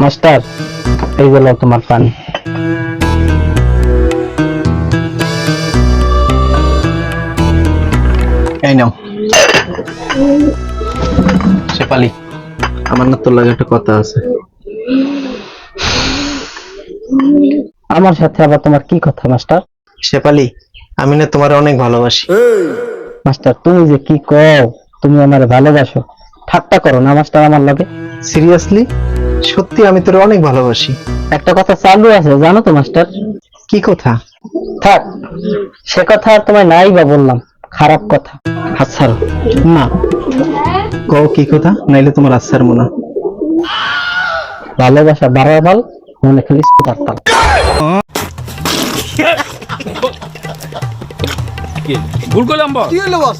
Master, এই গেল তোমার পানি। এই নাও। শেফালি, আমার না তোর লাগে একটা কথা আছে। আমার সাথে আবার তোমার কি কথা মাস্টার? শেফালি, আমি না তোমার অনেক ভালোবাসি। মাস্টার, তুমি যে কি কও, তুমি আমার ভালোবাসো? ঠাট্টা করো না মাস্টার আমার লগে। সিরিয়াসলি, সত্যি আমি তোর অনেক ভালোবাসি। একটা কথা চালু আছে জানো তো মাস্টার? কি কথা? থাক, সে কথা আর তোমায় নাই বা বললাম, খারাপ কথা। হাত ছাড়ো। না, কও কি কথা, নাইলে তোমার আচ্ছার মনে। ভালোবাসা বাড়াবাল, মনে খালি পারতাম। ভুল করলাম বস। কি হলো বস?